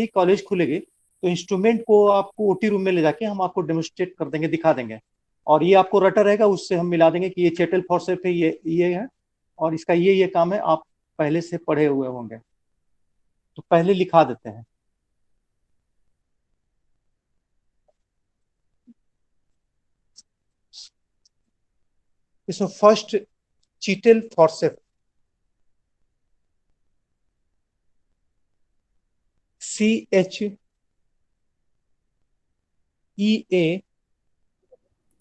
ही college खुलेगी तो instrument को आपको ओटी रूम में ले जाके हम आपको डेमोन्स्ट्रेट कर देंगे, दिखा देंगे। और ये आपको रटा रहेगा, उससे हम मिला देंगे कि ये चेटल फॉरसेप है, ये है, और इसका ये काम है, आप पहले से पढ़े हुए होंगे। तो पहले लिखा देते हैं। इसमें फर्स्ट चीटल फॉरसेप, CHEA।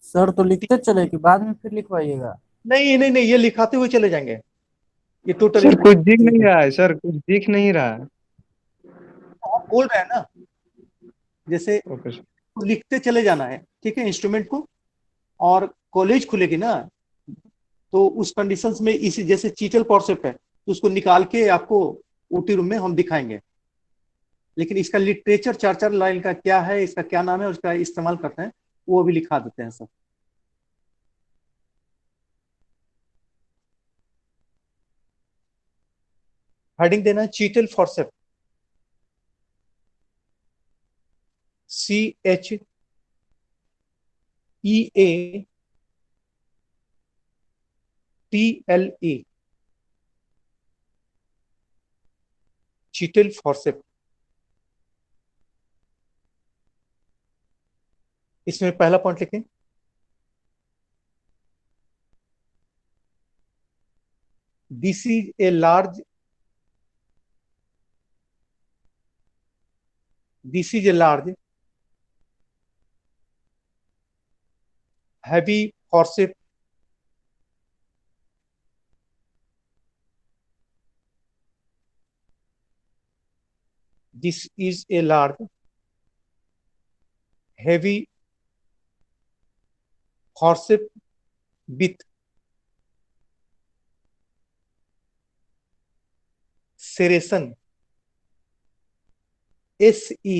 सर तो लिखते चले कि बाद में फिर लिखवाइएगा? नहीं नहीं नहीं, ये लिखाते हुए चले जाएंगे, ये टोटली। सर कुछ दिख ठीक नहीं है। रहा है, सर कुछ दिख नहीं रहा है। आप बोल रहे हैं ना, जैसे ओके सर। लिखते चले जाना है, ठीक है, इंस्ट्रूमेंट को। और कॉलेज खुलेगी ना, तो उस कंडीशंस में इसी जैसे चीटल फॉरसेप है तो उसको निकाल के आपको ओटी रूम में हम दिखाएंगे। लेकिन इसका लिटरेचर 4 4 लाइन का क्या है, इसका क्या नाम है, उसका इस्तेमाल करते हैं, वो भी लिखा देते हैं सब। हेडिंग देना है Cheatle forcep, CHEATLE, Cheatle forcep. इसमें पहला पॉइंट लिखें, this is a large, this is a large heavy forcep this is a large heavy forcep with serration, SERRATIONS,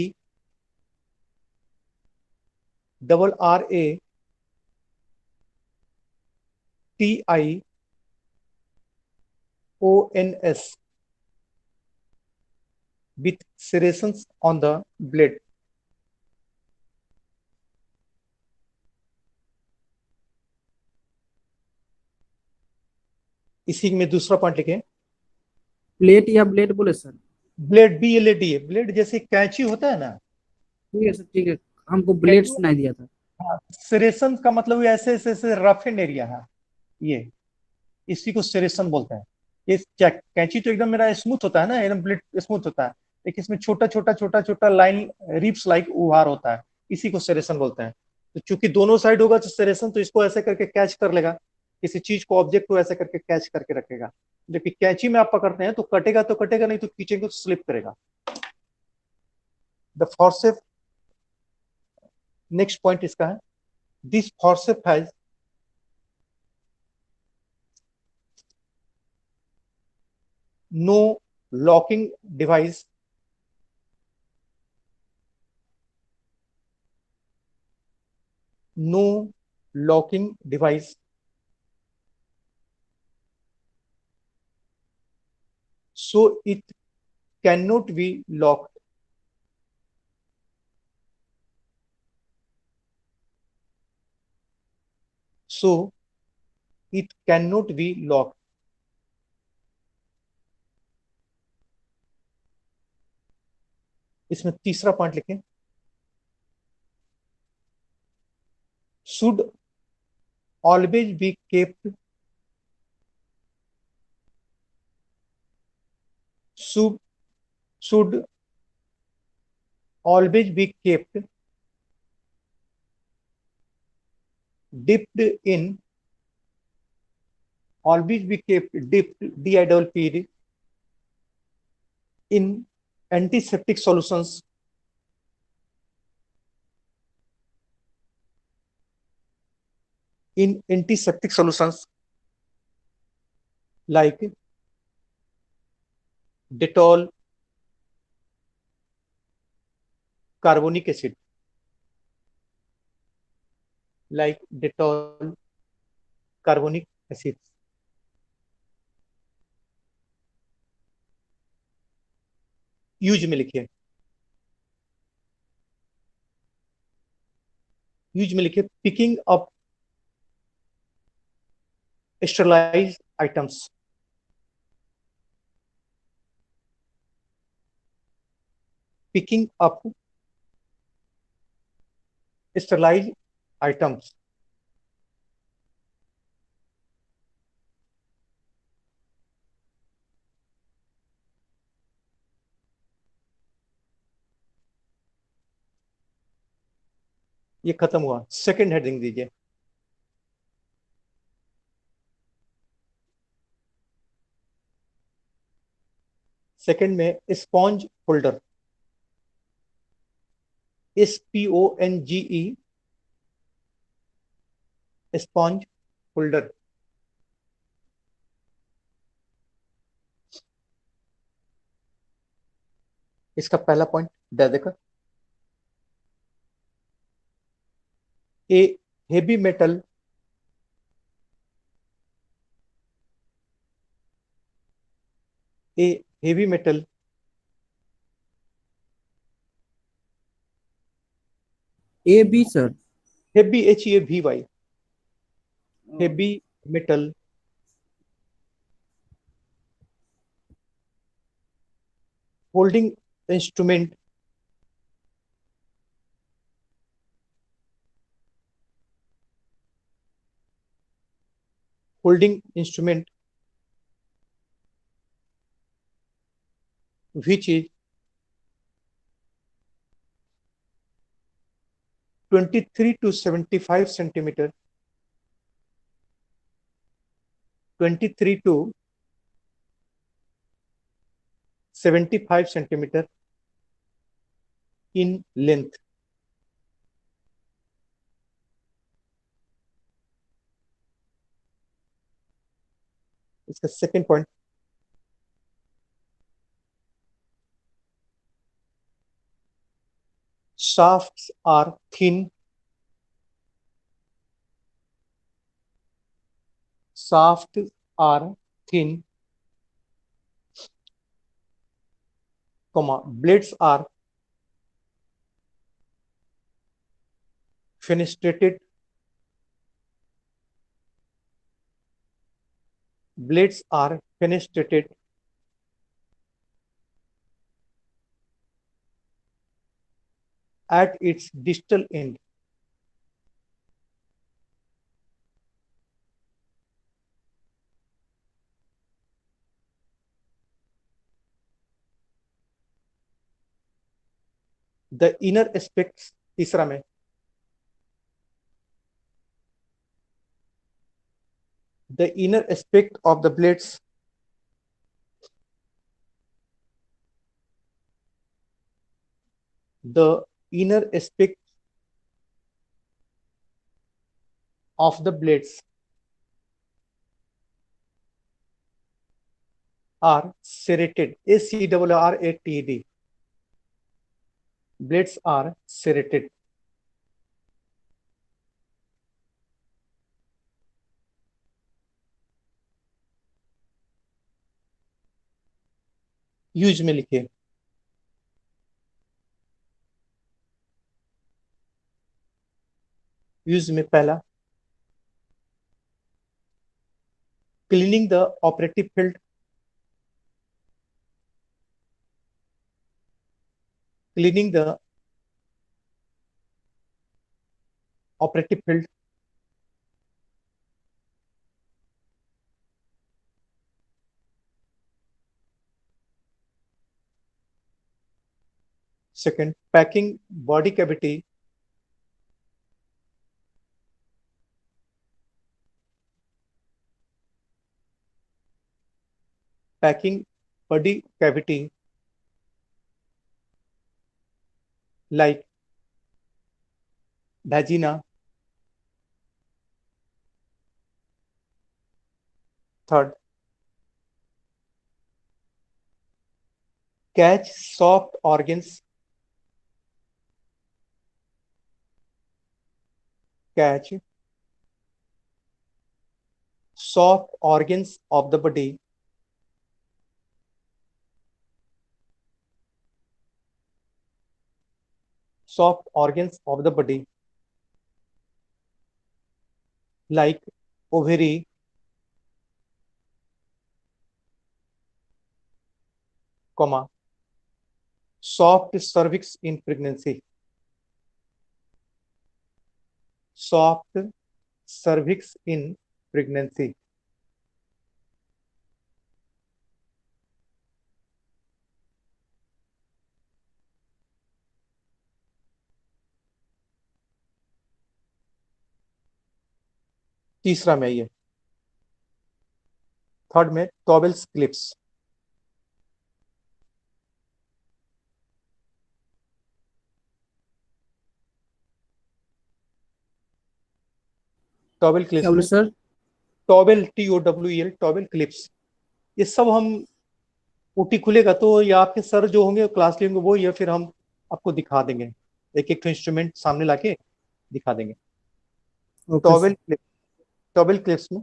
with serrations on the blade। इसी में दूसरा point लिखें, plate या blade बोले sir? Blade, BLAD है, blade जैसे कैंची होता है ना, ठीक है सर, ठीक है। हमको ब्लेड कैंची। सुनाई दिया था। हाँ, सेरेसन का मतलब ये ऐसे ऐसे ऐसे रफ एंड एरिया है, ये इसी को सेरेसन बोलते हैं। ये कैंची तो एकदम मेरा स्मूथ होता है ना, एकदम ब्लेड स्मूथ होता है, लेकिन इसमें छोटा छोटा छोटा छोटा लाइन, रिप्स लाइक उभार होता है, इसी को सेरेसन बोलते हैं। तो चूंकि दोनों साइड होगा तो सेरेसन, तो इसको ऐसे करके कैच कर लेगा, किसी चीज को, ऑब्जेक्ट को ऐसे करके कैच करके रखेगा। जबकि कैंची में आप पकड़ते हैं तो कटेगा तो कटेगा, नहीं तो खींचेंगे तो स्लिप करेगा। द फॉरसेप, नेक्स्ट पॉइंट इसका है, this forcep has no locking device, no locking device, so it cannot be locked, so it cannot be locked। इसमें तीसरा पॉइंट लिखें, should always be kept, should should always be kept dipped in, always be kept dipped, DIPPED, in antiseptic solutions, in antiseptic solutions like Dettol, carbonic acid, like Dettol, carbonic acid। Use में लिखिए, use में लिखे picking up sterilize items, picking up sterilize items. ये खत्म हुआ, second heading दीजिए। Second में sponge holder, SPONGE, sponge holder. इसका पहला पॉइंट दे देकर, a heavy metal a heavy metal A B sir. Heavy HEAVY, heavy metal holding instrument holding instrument which is 23 to 75 centimeter, 23 to 75 centimeter in length. इसका second point, shafts are thin, shafts are thin, comma, blades are fenestrated, blades are fenestrated at its distal end. The inner aspects, तीसरा में, the inner aspect of the blades the inner aspect of the blades are serrated, SERRATED, blades are serrated. Use में लिखिए, use में पहला, cleaning the operative field, cleaning the operative field, second, packing body cavity, packing body cavity like vagina, third, catch soft organs, catch soft organs of the body, soft organs of the body, like ovary, comma, soft cervix in pregnancy. Soft cervix in pregnancy. तीसरा में ये, third में towels clips. Towel क्या clips बोले में sir? Towel, TOWEL, towel clips, ये सब हम ओटी खुलेगा तो या आपके सर जो होंगे क्लास लेंगे वो, या फिर हम आपको दिखा देंगे, एक एक इंस्ट्रूमेंट सामने लाके दिखा देंगे. Okay towel sir. Clip, towel clips में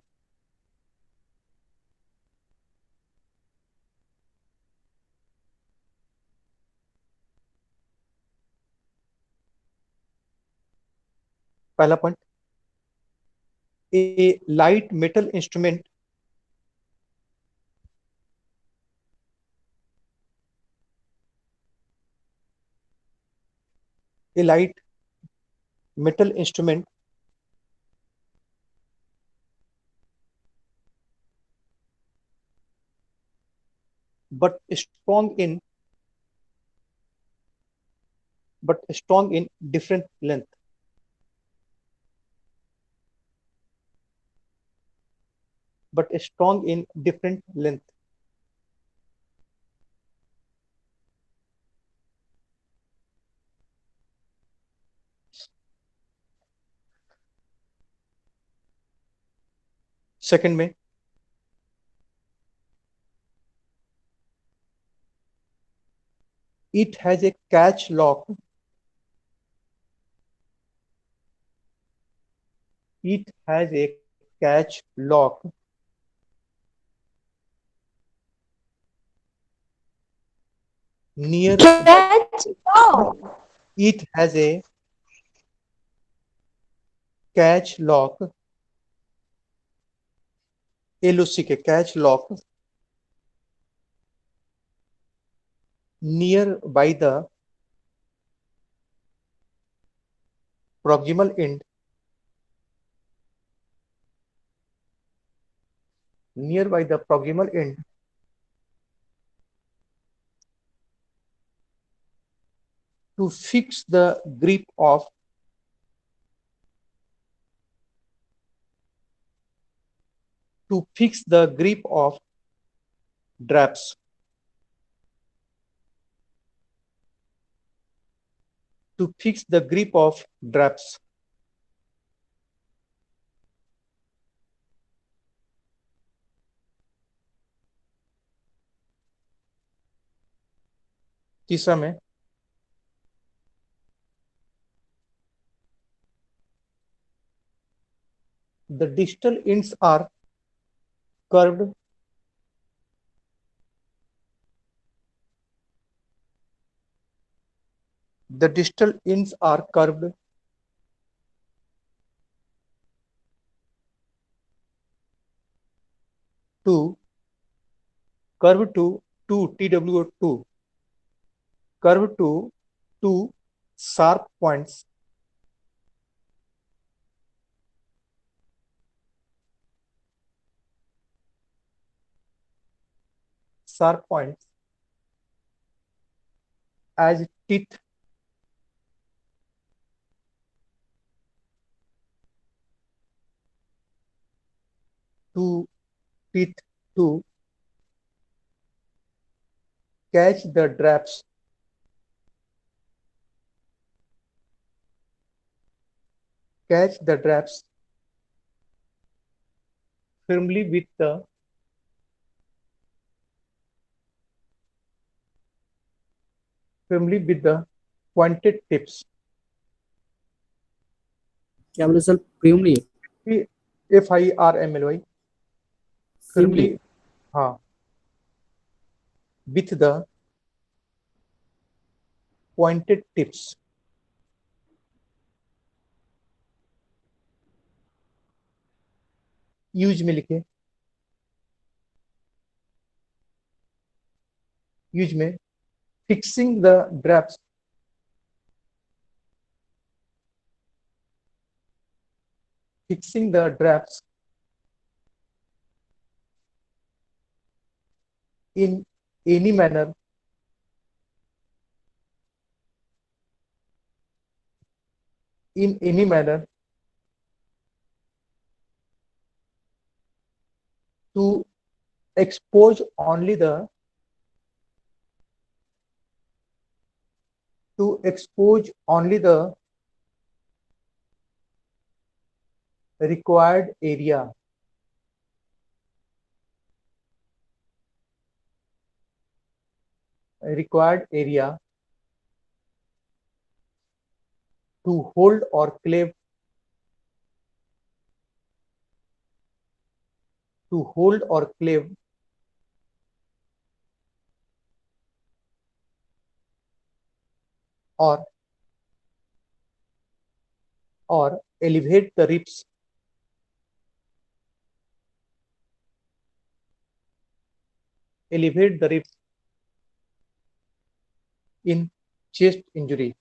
पहला point, A light metal instrument a light metal instrument but strong in different length. But strong in different length. Second में it has a catch lock. It has a catch lock near. Catch. Oh. It has a catch lock, LOC के catch lock near by the proximal end, near by the proximal end to fix the grip of draps. To fix the grip of draps. तीसरा में the distal ends are curved. The distal ends are curved to TWO2, curved to two sharp points as teeth to catch the draps firmly with the pointed tips. क्या बोले सर? Firmly. FIRMLY, firmly, हाँ, with the pointed tips. Use में लिखे, use में fixing the drapes, fixing the drapes in any manner to expose only the required area to hold or clave or elevate the ribs in chest injury.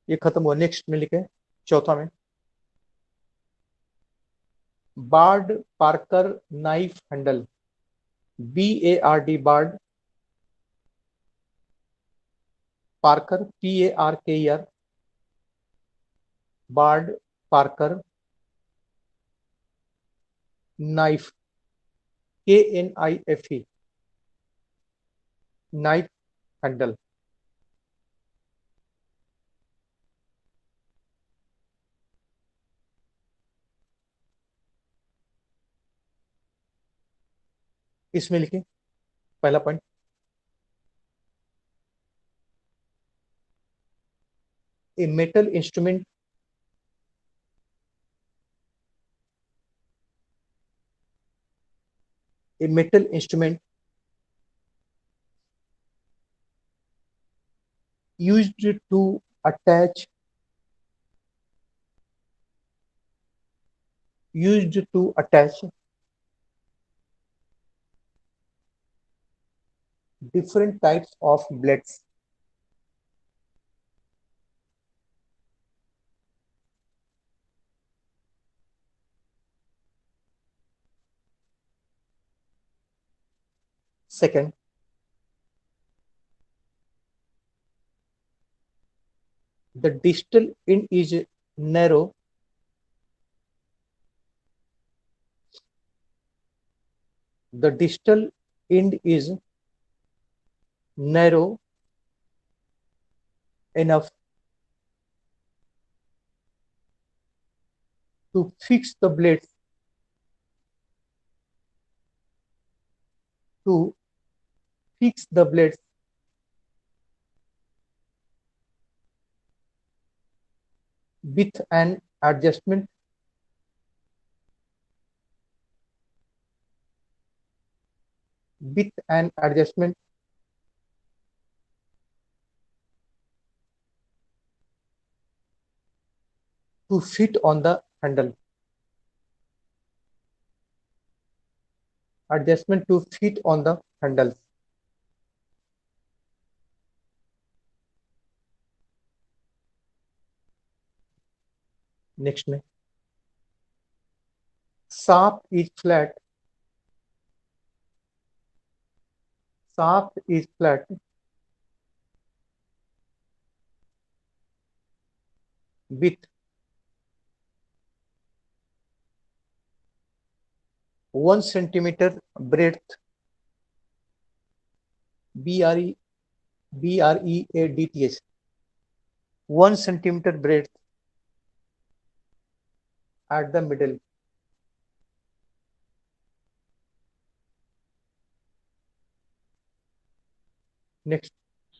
ये खत्म हुआ। Next में लिखे चौथा में, Bard Parker knife handle, BARD Bard, Parker PARKER, Bard Parker, knife KNIFE, knife handle. इसमें लिखे पहला point, a metal instrument used to attach different types of blades. Second, the distal end is narrow. The distal end is narrow enough to fix the blades with an adjustment to fit on the handle. Adjustment to fit on the handle. Next में, shaft is flat. With 1 centimeter breadth, BREADTH, 1 centimeter breadth at the middle. Next,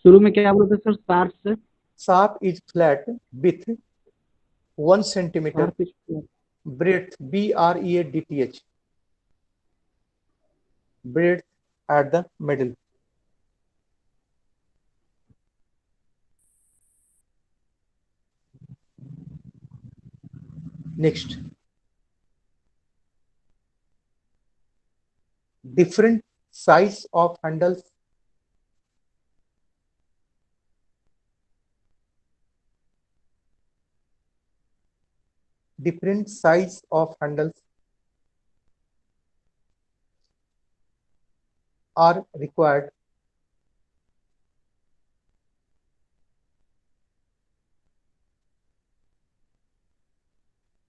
शुरू में क्या बोलते sir, sharp से? shaft is flat with 1 centimeter, sir कुछ breadth, breadth, breadth at the middle. Next, different size of handles, different size of handles are required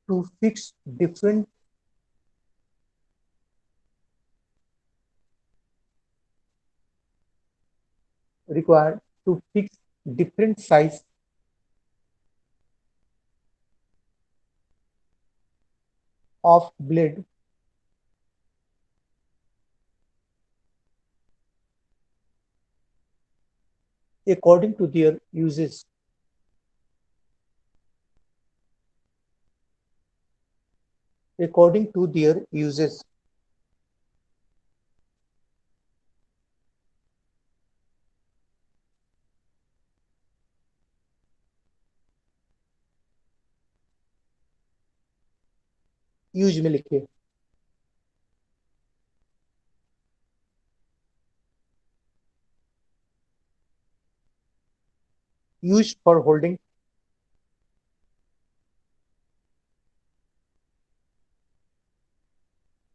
to fix different required to fix different size of blade according to their uses. According to their uses. Use में लिखिए used for holding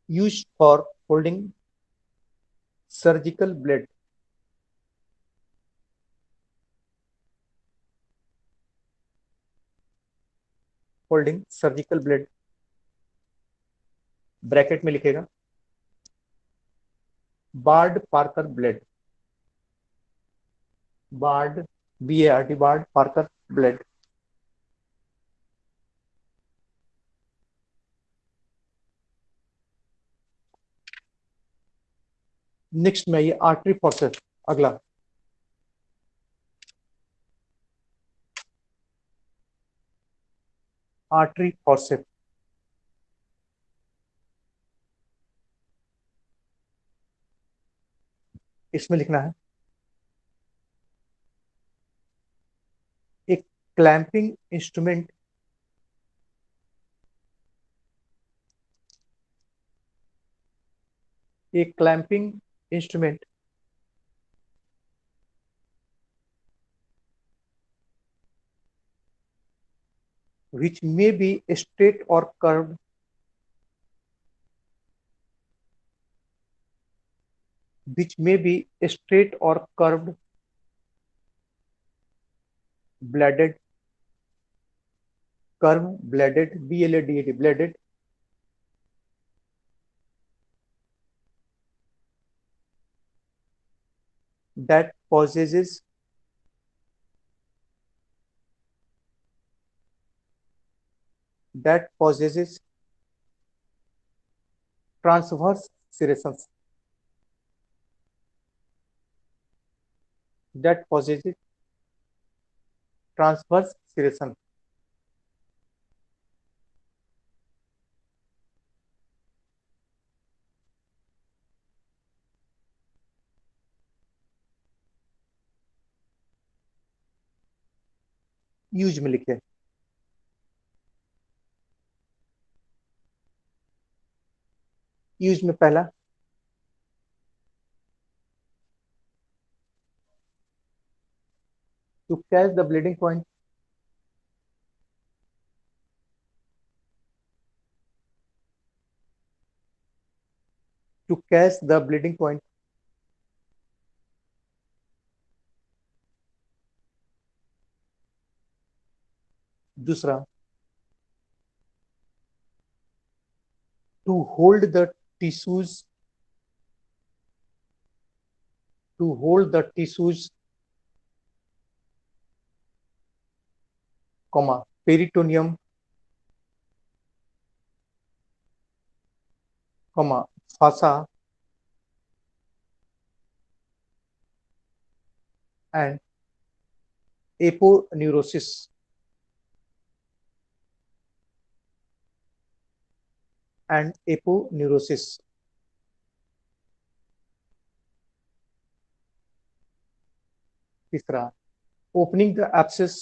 used for holding surgical blade holding surgical blade bracket में लिखेगा Bard Parker blade Bard BARD Bard Parker blade next में ये artery forceps अगला artery forceps इसमें लिखना है एक क्लैंपिंग इंस्ट्रूमेंट एक clamping instrument which may be straight or curved which may be straight or curved bladed curve bladed BLADED bladed that possesses transverse serrations that possesses transverse serration use में लिखे use में पहला to catch the bleeding point to catch the bleeding point दूसरा to hold the tissues comma peritoneum comma fossa and aponeurosis and aponeurosis. तीसरा, opening the abscess,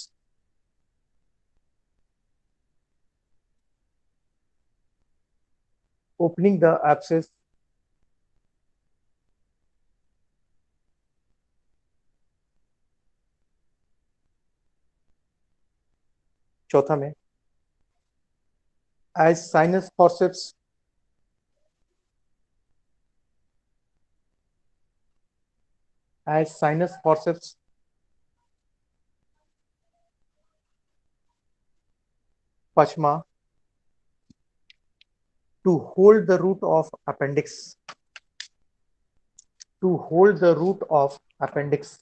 opening the abscess, चौथा में as sinus forceps, as sinus forceps, पांचवा, to hold the root of appendix, to hold the root of appendix.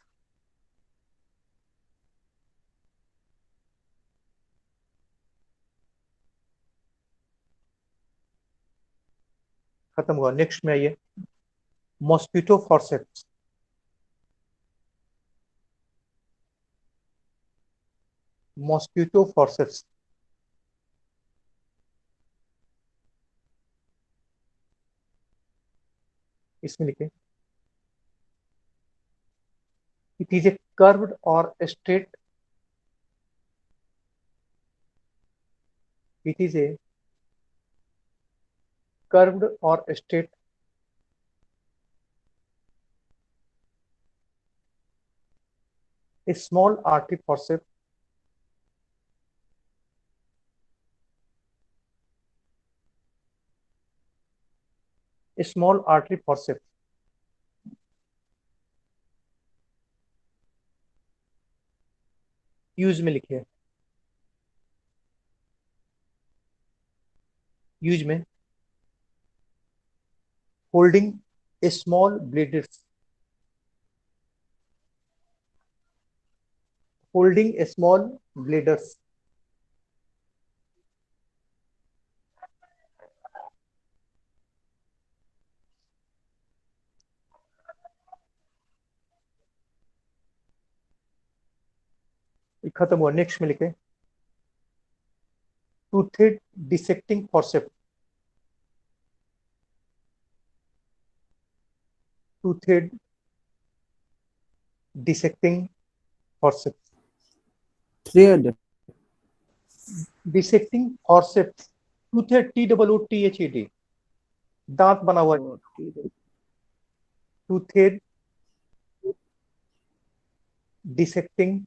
खत्म हुआ। Next में आइए, mosquito forceps, mosquito forceps, इसमें लिखे, it is a curved or straight, it is a curved or straight a small artery forceps, a small artery forceps, use में लिखिए, use में holding A small bladers, holding a small bladers, खत्म हुआ। Next में लिखे, toothed dissecting forceps, toothed dissecting forceps, thread, dissecting forceps, toothed, TOOTHED, दांत बना हुआ, toothed dissecting,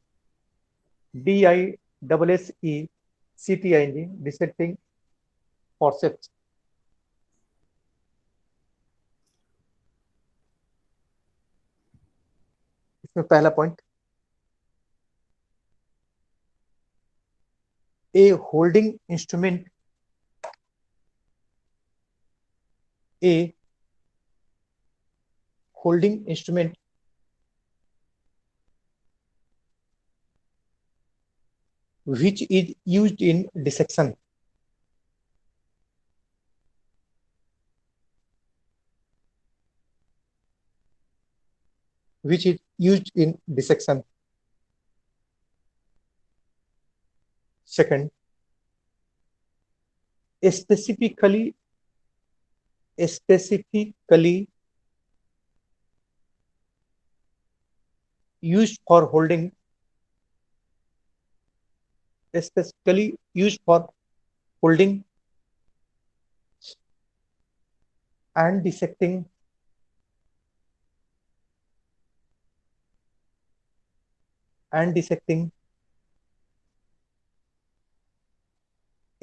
DISSECTING, dissecting forceps. इसमें पहला point, a holding instrument, a holding instrument which is used in dissection, which is used in dissection. Second, specifically used for holding, specifically used for holding and dissecting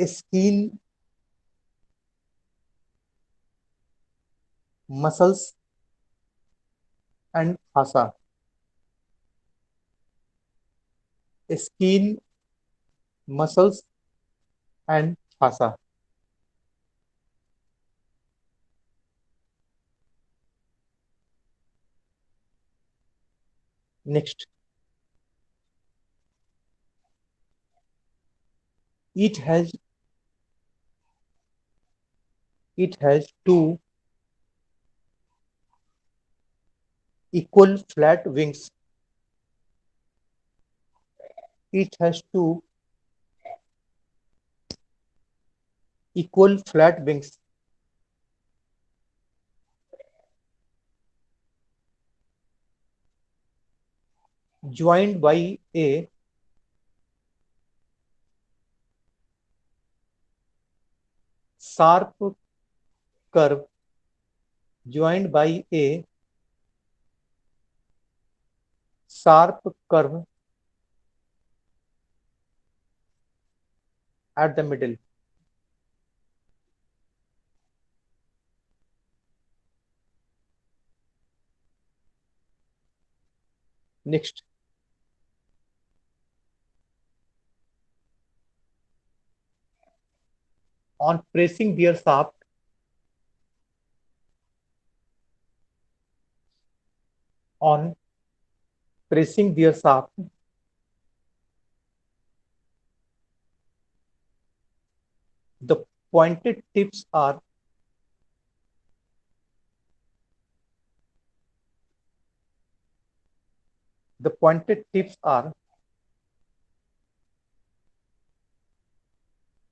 skin, muscles and fascia, skin, muscles and fascia. Next, it has two equal flat wings. It has two equal flat wings. joined by a sharp curve, joined by a sharp curve at the middle. Next, on pressing their shaft, on pressing their shaft, the pointed tips are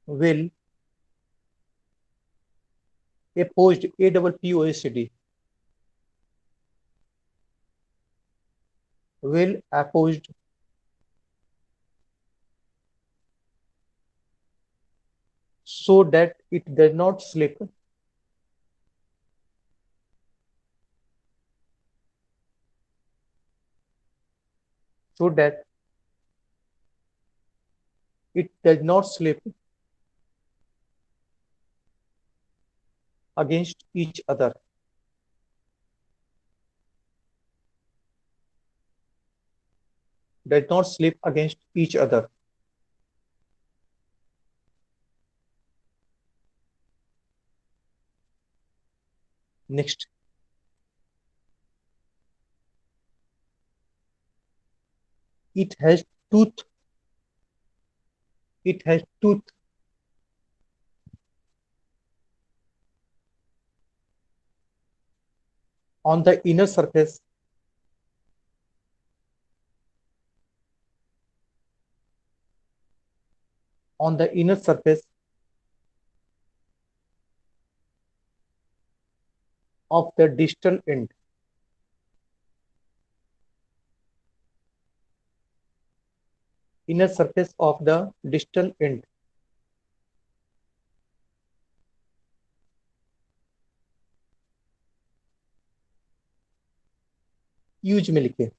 well opposed, APPOSD, well opposed so that it does not slip, so that it does not slip against each other. Does not slip against each other. Next, it has tooth. It has tooth on the inner surface on the inner surface of the distal end. Inner surface of the distal end. Use में लिखे,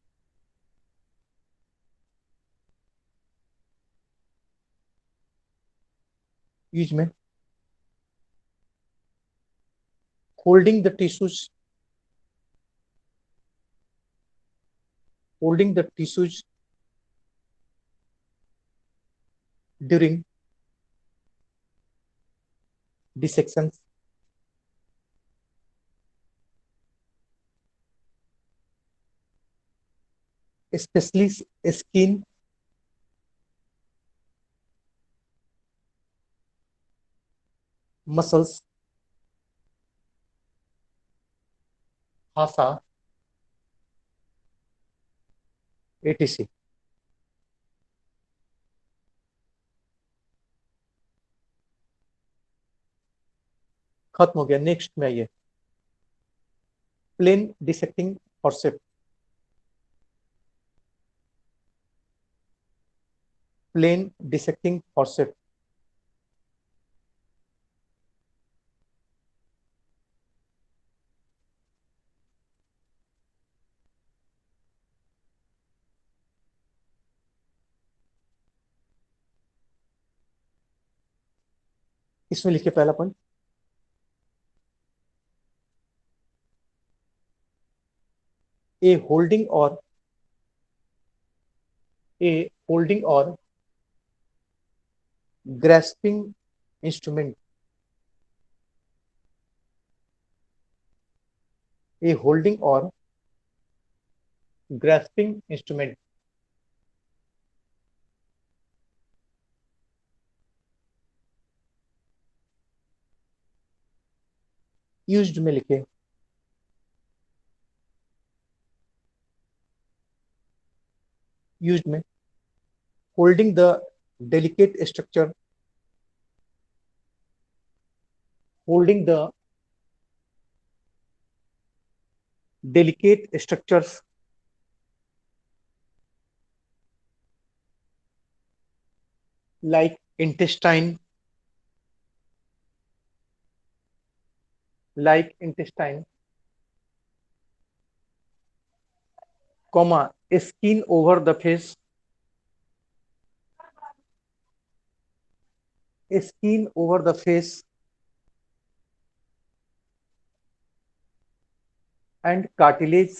use में holding the tissues, holding the tissues during dissections, especially skin, muscles, fascia, etc. खत्म हो गया। Next में आइए, plain dissecting forceps. Plain dissecting forceps इसमें लिखिए पहला पॉइंट, ए होल्डिंग और ग्रेस्पिंग इंस्ट्रूमेंट, ए होल्डिंग और ग्रेस्पिंग इंस्ट्रूमेंट यूज्ड में लिखे, यूज्ड में holding the delicate structure, holding the delicate structures like intestine, comma, skin over the face, skin over the face, and cartilage,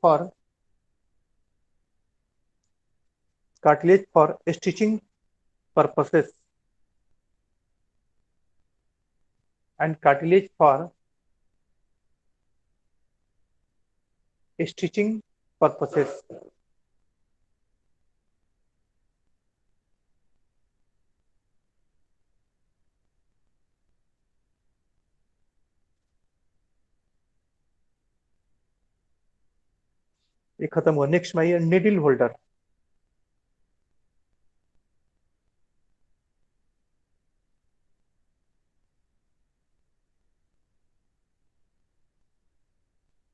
for stitching purposes, and cartilage for stitching purposes. ये खत्म हुआ। Next में आइए needle holder.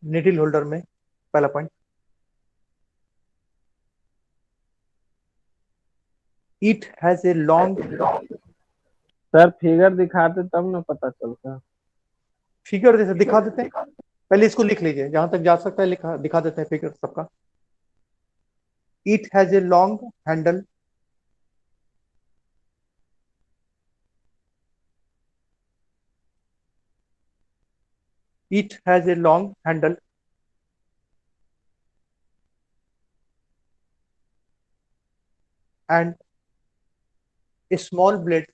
Needle holder में पहला point, it has a long, sir figure दिखाते तब ना पता चलता। फिगर जैसे दिखा देते हैं, पहले इसको लिख लीजिए, जहां तक जा सकता है लिखा दिखा देते हैं फिगर सबका। It has a long handle, it has a long handle and a small blade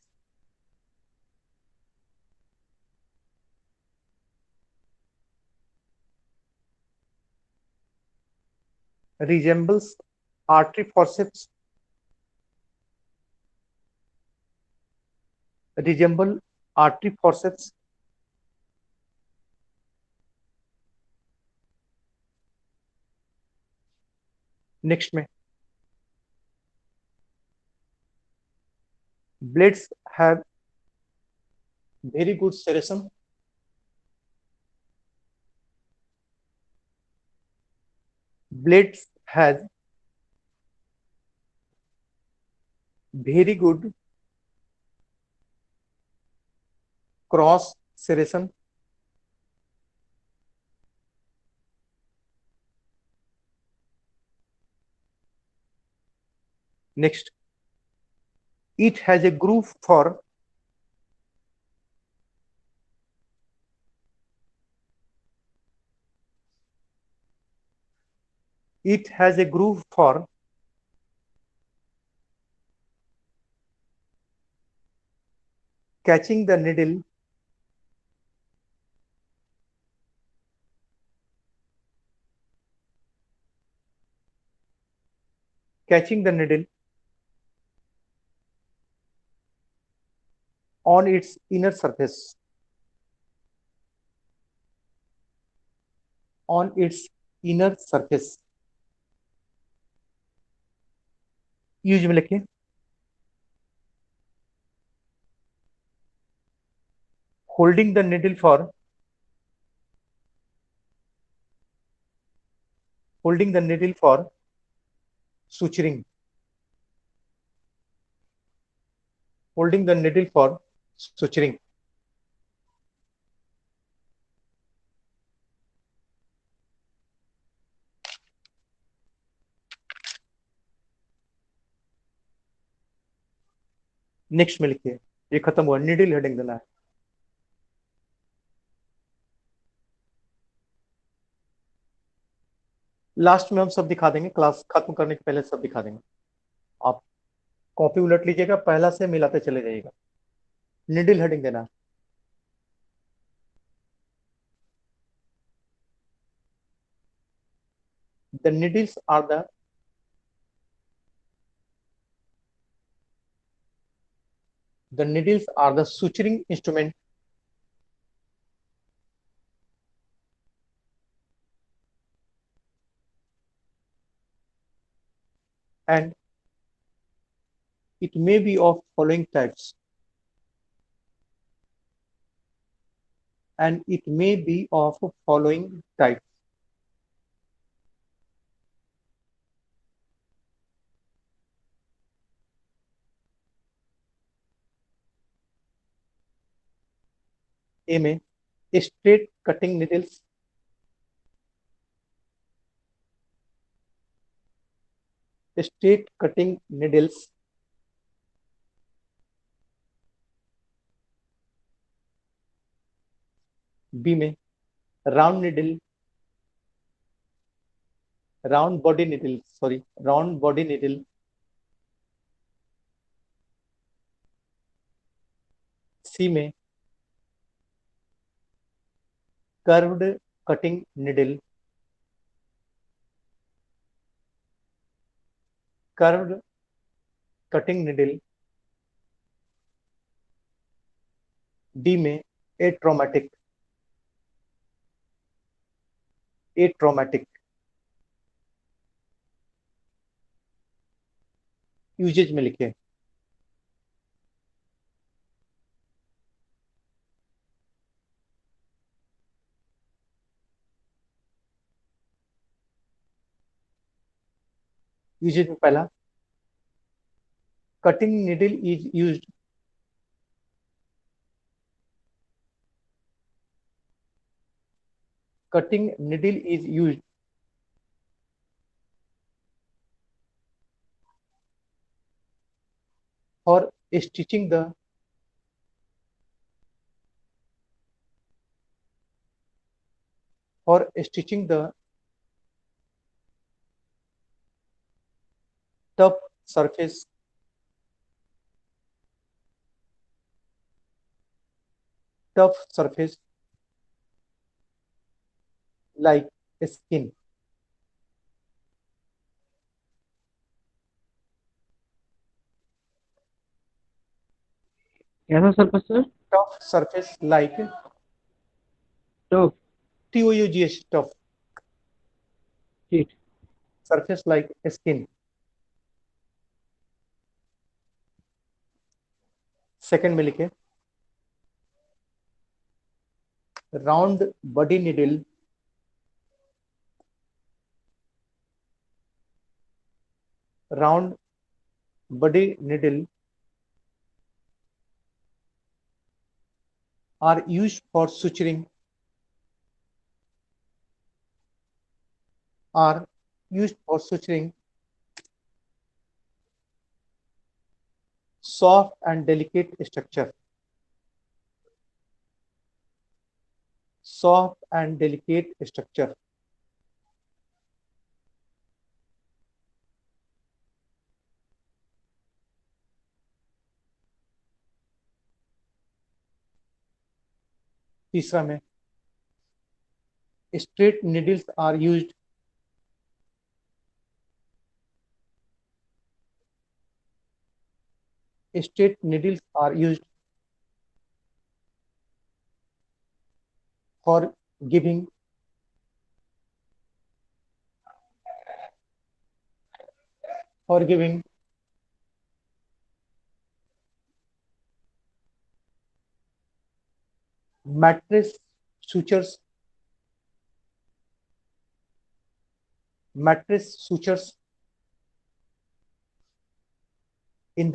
resembles artery forceps, resemble artery forceps, next में blades have very good serration, blades has very good cross serration, next it has a groove for catching the needle on its inner surface, use में लिखिए, holding the needle for suturing, holding the needle for suturing, next में लिखिए, ये खत्म हुआ, needle heading देना है। Last में हम सब दिखा देंगे, क्लास खत्म करने के पहले सब दिखा देंगे। आप कॉपी उलट लीजिएगा, पहला से मिलाते चले जाइएगा। नीडल हेडिंग देना है। The needles are the suturing instrument and it may be of following types, A में straight cutting needles, straight cutting needles, B में round needle, round body needle, sorry round body needle, C में curved cutting needle, curved cutting needle, D में atraumatic, atraumatic usages में लिखे usages में पहला cutting needle is used cutting needle is used for stitching the tough surface like skin. कैसा surface sir? Tough surface like tough TOUGH, tough ठीक। surface like skin. Second में लिखे round body needle, round body needle are used for suturing, soft and delicate structure, तीसरा में straight needles are used for giving mattress sutures in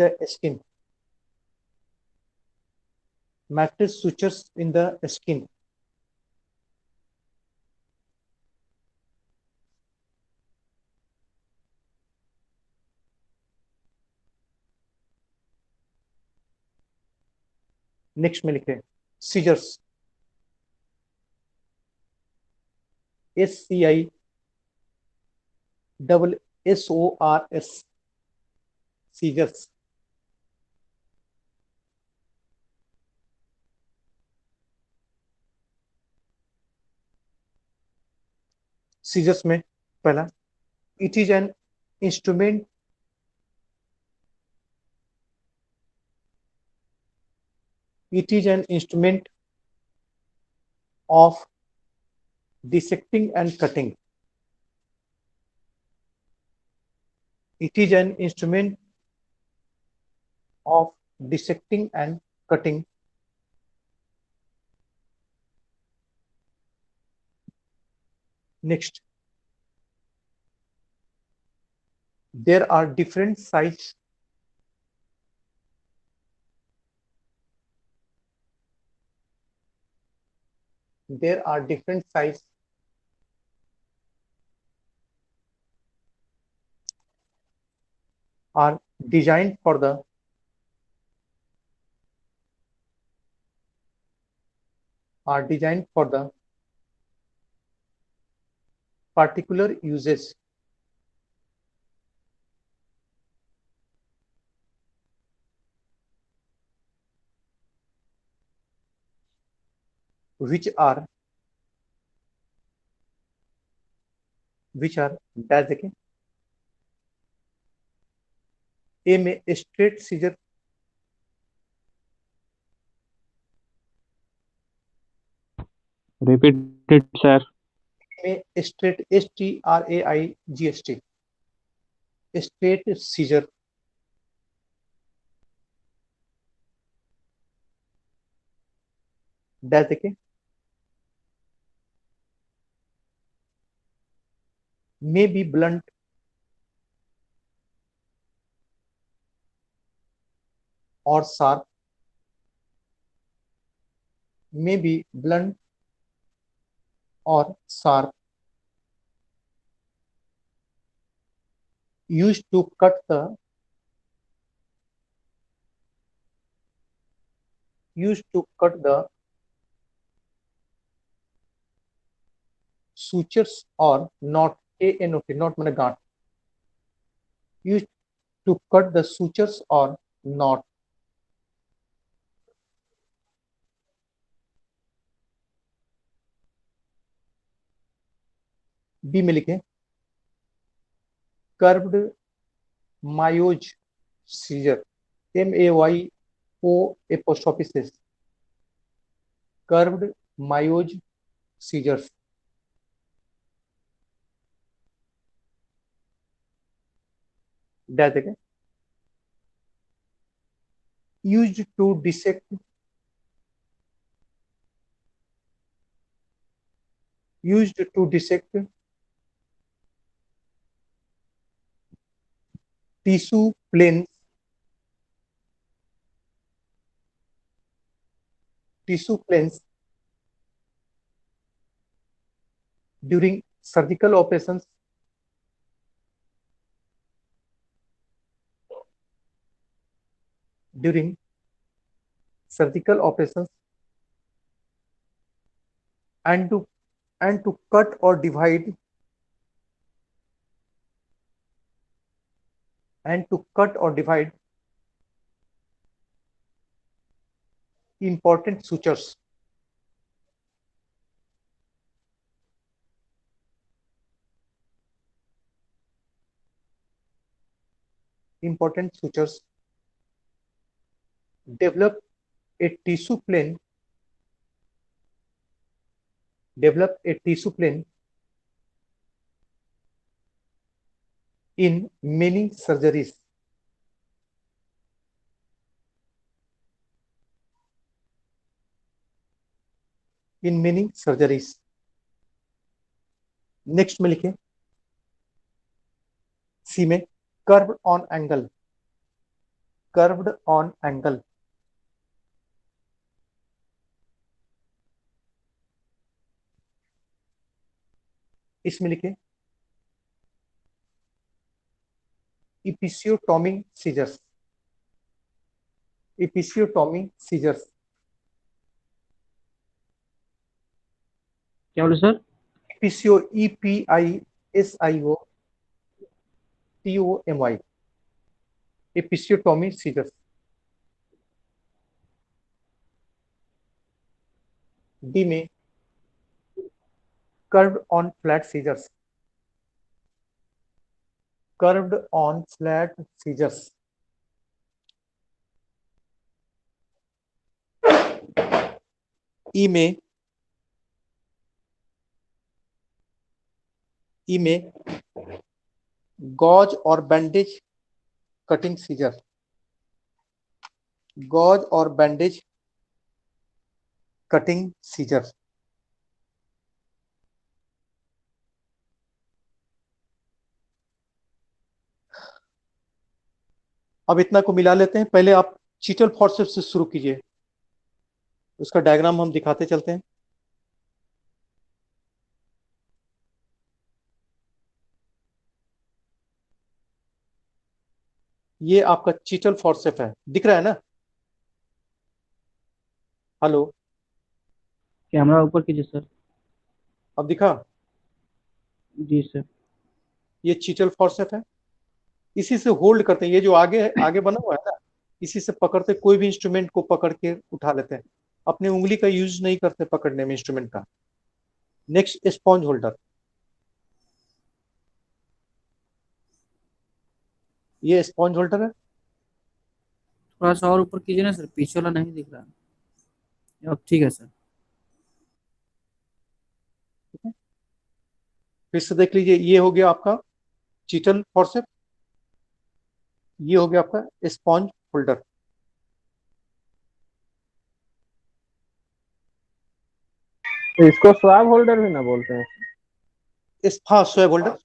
the skin, next में लिखे seizures, SCISSORS, seizures. Seizures में पहला it is an instrument of dissecting and cutting. It is an instrument of dissecting and cutting. Next, there are different sizes there are different size are designed for the particular uses which are dash देखें A में straight scissor Repeat it, sir. में straight STRAIGST straight scissor dash देखें may be blunt or sharp, may be blunt or sharp, used to cut the sutures or knot. ANOT, not माने गांठ. Used to cut the sutures or knot. B में लिखें curved Mayo's scissor MAYO curved Mayo's scissors dash देखें used to dissect tissue planes during surgical operations and to cut or divide important sutures. Develop a tissue plane in many surgeries. Next में लिखें सी में curved on angle इसमें लिखें episiotomy scissors क्या बोले sir? EPISIOTOMY episiotomy scissors. D में curved on flat scissors. E में gauze और बैंडेज कटिंग सीजर. अब इतना को मिला लेते हैं. पहले आप चीटल फॉर्सेप्स से शुरू कीजिए, उसका डायग्राम हम दिखाते चलते हैं. ये आपका चीटल फॉर्सेप है, दिख रहा है ना? हेलो, कैमरा ऊपर कीजिए सर। अब दिखा? जी सर। ये चीटल फॉर्सेप है, इसी से होल्ड करते हैं। ये जो आगे आगे बना हुआ है ना, इसी से पकड़ते, कोई भी इंस्ट्रूमेंट को पकड़ के उठा लेते हैं। अपने उंगली का यूज नहीं करते पकड़ने में इंस्ट्रूमेंट का। Next, sponge holder. ये स्पॉन्ज होल्डर है। थोड़ा सा और ऊपर कीजिए ना सर, पीछे वाला नहीं दिख रहा। अब ठीक है सर। फिर से देख लीजिए, ये हो गया आपका चीटल फॉर्सेप, ये हो गया आपका स्पॉन्ज होल्डर। तो इसको स्वाब होल्डर भी ना बोलते हैं? इस, हाँ, स्वैब होल्डर,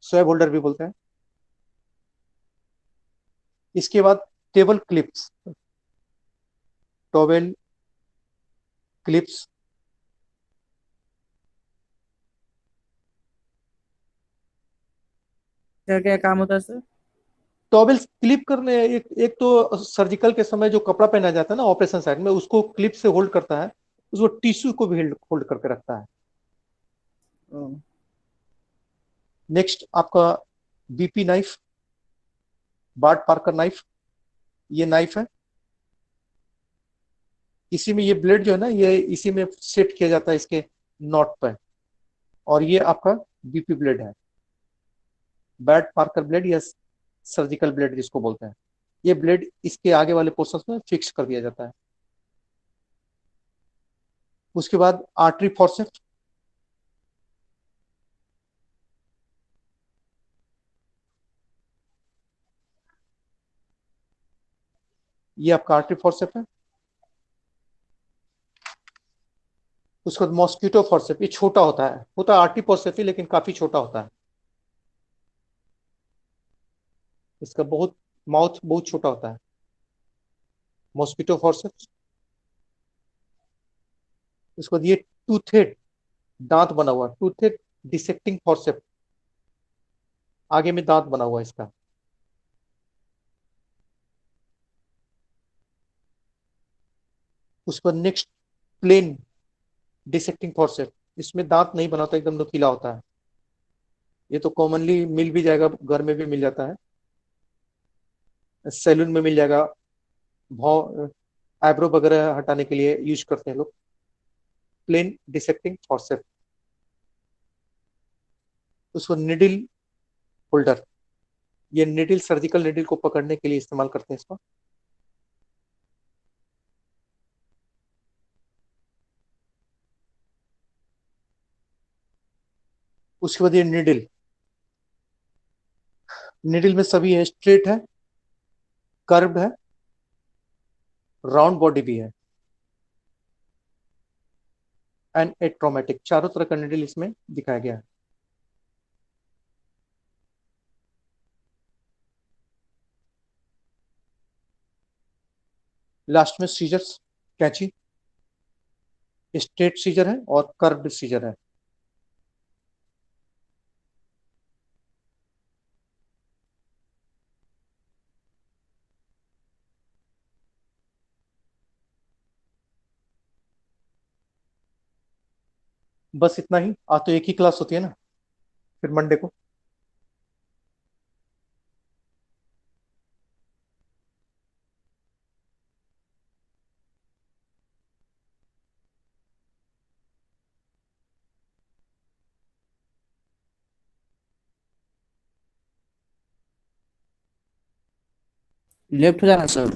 स्वैब होल्डर भी बोलते हैं। इसके बाद टेबल क्लिप्स, टॉवेल क्लिप्स। क्या क्या काम होता है सर? टॉवेल क्लिप करने, एक एक तो सर्जिकल के समय जो कपड़ा पहना जाता है ना ऑपरेशन साइड में, उसको क्लिप से होल्ड करता है, उसको टिश्यू को भी होल्ड करके रखता है। ओ, नेक्स्ट आपका BP knife, BART Parker knife, ये नाइफ है। इसी में ये ब्लेड जो है ना, ये इसी में सेट किया जाता है इसके नॉट पे। और ये आपका बीपी ब्लेड है, बैट पार्कर ब्लेड या सर्जिकल ब्लेड जिसको बोलते हैं। ये ब्लेड इसके आगे वाले पोर्शन में फिक्स कर दिया जाता है। उसके बाद आर्टरी फॉर्सेप्स, ये आपका आर्टरी फॉर्सेप है। उसके बाद मॉस्किटो फॉर्सेप, ये छोटा होता है आर्टरी फॉर्सेप ही, लेकिन काफी छोटा होता है। इसका बहुत, माउथ बहुत छोटा होता है। Mosquito forceps. उसके बाद ये टूथेड, दांत बना हुआ टूथेड डिसेक्टिंग फॉर्सेप, आगे में दांत बना हुआ है इसका। उसके बाद नेक्स्ट, प्लेन डिसेक्टिंग फॉर्सेप, इसमें दांत नहीं बना होता, एकदम नुकीला होता है। ये तो कॉमनली मिल भी जाएगा, घर में भी मिल जाता है, सैलून में मिल जाएगा। भौं, आईब्रो वगैरह हटाने के लिए यूज करते हैं लोग, प्लेन डिसेक्टिंग फॉर्सेप। उसको निडिल होल्डर, ये निडिल, सर्जिकल निडिल को पकड़ने के लिए इस्तेमाल करते हैं इसको। उसके बाद ये निडिल, निडिल में सभी है, स्ट्रेट है, कर्व्ड है, राउंड बॉडी भी है, एंड एट्रोमेटिक, चारों तरह का निडिल इसमें दिखाया गया है। लास्ट में सीजर्स, कैंची, स्ट्रेट सीजर है और कर्व्ड सीजर है। बस इतना ही। आज तो एक ही क्लास होती है ना, फिर मंडे को। लेफ्ट हो जाना सर।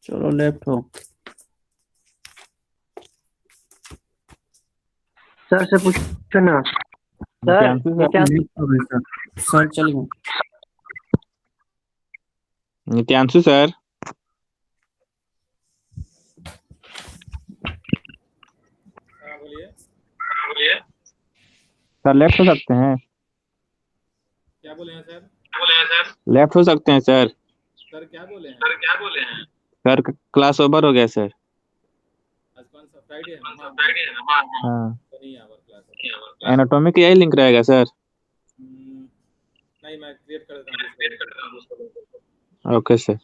चलो लेफ्ट हो। सर से पूछो ना। सर नित्यांशु सर, लेफ्ट हो गए सर। सर चल गए। नित्यांशु सर, बोलिए। सर लेफ्ट हो सकते हैं? क्या बोले हैं सर? लेफ्ट हो सकते हैं सर? सर क्या बोले हैं? सर क्लास ओवर हो गया सर। आज कौन सा फ्राइडे है ना? हाँ, हाँ तो नहीं आवर क्लास। एनाटॉमी का यही लिंक रहेगा सर? नहीं, मैं क्रिएट कर देता हूँ। Okay sir.